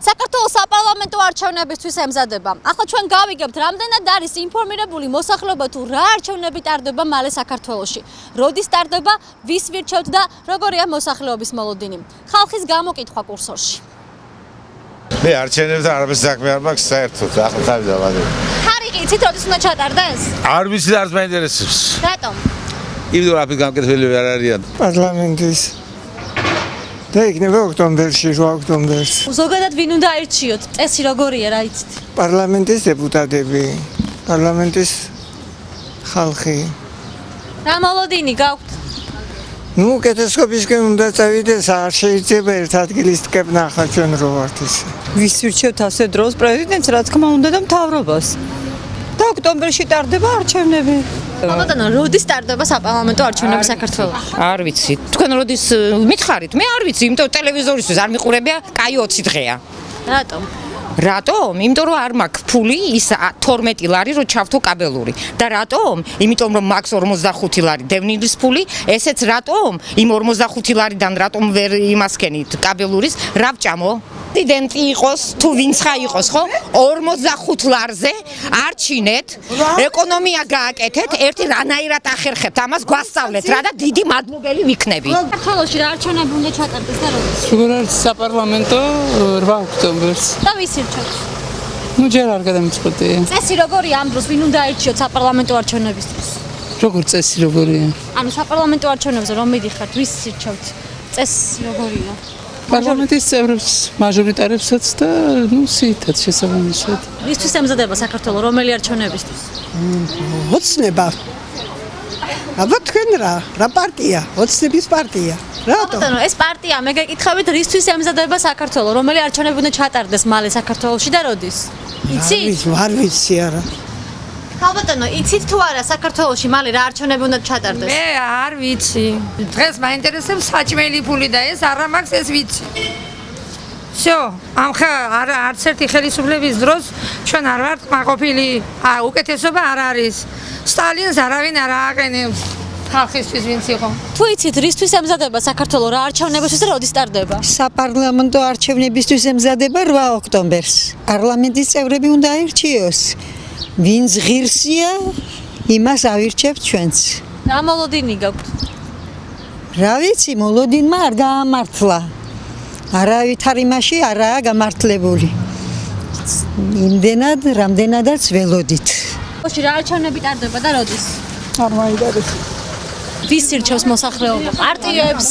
საქართველოს საპარლამენტო არჩევნებისთვის ემზადება. ახლა ჩვენ გავიგებთ, რამდენად არის ინფორმირებული მოსახლეობა თუ რა არჩევნები ტარდება მალე საქართველოში. როდის ტარდება, ვის ვირჩევთ და როგორია მოსახლეობის მოლოდინი. ხალხის გამოკითხვა კურსორში. მე არჩევნებთან არაფერს საქმე არ მაქვს საერთოდ, ახლა თავი დავადებ. ხარიკი იცით, როდის უნდა ჩატარდეს? არ ვიცი და არც მაინტერესებს. რატომ? იმიტომ რომ გამკეთებელი არ არიან. პარლამენტის და იქნება ოქტომბერში, 8 ოქტომბერს. ზოგადად ვინ უნდა აირჩიოთ? წესი როგორია, რა იცით? პარლამენტის დეპუტატები, პარლამენტის ხალხი. რა მოლოდინი გაქვთ? ნუ კეთესობისკენ უნდა წავიდეს, არ შეიძლება ერთ ადგილის ტკეპნა ახლა ჩვენ რო ვართ ისე. ვის ვირჩევთ ასე დროს პრეზიდენტს, რა თქმა უნდა და მთავრობას. და ოქტომბერში ტარდება არჩევნები. ხალხო, როდის ტარდება საპარლამენტო არჩევნები საქართველოში? არ ვიცი. თქვენ როდის მითხარით? მე არ ვიცი, იმიტომ ტელევიზორისთვის არ მიყურებია, კაი 20 დღეა. რატომ? რატომ? იმიტომ რომ არ მაქვს ფული ის 12 ლარი რო ჩავთო კაბელური. და რატომ? იმიტომ რომ მაქვს 45 ლარი დევნილის ფული, ესეც რატომ? იმ 45 ლარიდან რატომ ვერ იმასქენით კაბელურის, რა ვჭამო? პრეზიდენტი იყოს თუ ვინცხა იყოს, ხო? 45 ლარზე არჩინეთ, ეკონომია გააკეთეთ, ერთი რანაირად ახერხებთ, ამას გვასწავლეთ რა და დიდი მადლობელი ვიქნები. საქართველოში რა არჩევნები უნდა ჩატარდეს და როდის? როგორ არის საპარლამენტო 8 ოქტომბერს. და ვის ირჩევთ? ნუ ჯერ არ გადამწყვეტი. წესი როგორია ამ დროს, ვინ უნდა აირჩიოთ საპარლამენტო არჩევნებისთვის? როგორ წესი როგორია? ანუ საპარლამენტო არჩევნებზე რომ მიდიხართ, ვის ირჩევთ? წესი როგორია? პარლამენტის წევრებს, მაჟორიტარებსაც და ნუ სიითაც შესაბამისად. ვისთვის ემზადება საქართველოს რომელი არჩევნებისთვის? ოცნება. აბა თქვენ რა პარტია? ოცნების პარტია. რატო? ბატონო, ეს პარტია, მე გეკითხებით, რისთვის ემზადება საქართველოს? რომელი არჩევნები უნდა ჩატარდეს მალე საქართველოში და როდის? იცით? არ ვიცი არა. ხალბატონო, იცით თუ არა საქართველოში მალე რა არჩევნები უნდა ჩატარდეს? მე არ ვიცი. დღეს მაინტერესებს საჭმელი ფული და ეს არა მაქვს ეს ვიცი. всё, არც ერთი ხელისუფლების დროს ჩვენ არ ვართ მაყოფილი. უკეთესობა არ არის. სტალინს არავინ არ ააყენებს. ხალხისთვის ვინც იყო. თუ იცით, რისთვის ემზადება საქართველოს რა არჩევნებისთვის და როდის ტარდება? საპარლამენტო არჩევნებისთვის ემზადება 8 ოქტომბერს. პარლამენტის წევრები უნდა აირჩიოს. ვინც ღირსია, იმას ავირჩევთ ჩვენც. რა მოლოდინი გაქვთ? რა ვიცი, მოლოდინმა არ გაამართლა. არავითარ იმაში არაა გამართლებული. იმდენად, რამდენადაც ველოდით. ოში რა არჩევნები ტარდება და როდის? არ მაინტერესებს. ვის ირჩევს მოსახლეობა? პარტიებს,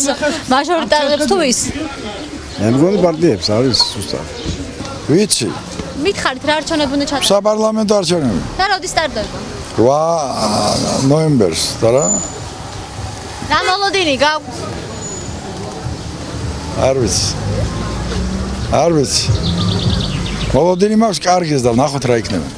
მაჟორიტარებს თუ ვის? მე მგონი პარტიებს არის ზუსტად. ვიცი, მითხარით რა არჩევნები უნდა ჩატარდეს? საპარლამენტო არჩევნები. და როდის ტარდება? 8 ნოემბერს და რა? რა მოლოდინი გაქვთ? არ ვიცი. არ ვიცი. მოლოდინი მაქვს კარგის და ნახოთ რა იქნება.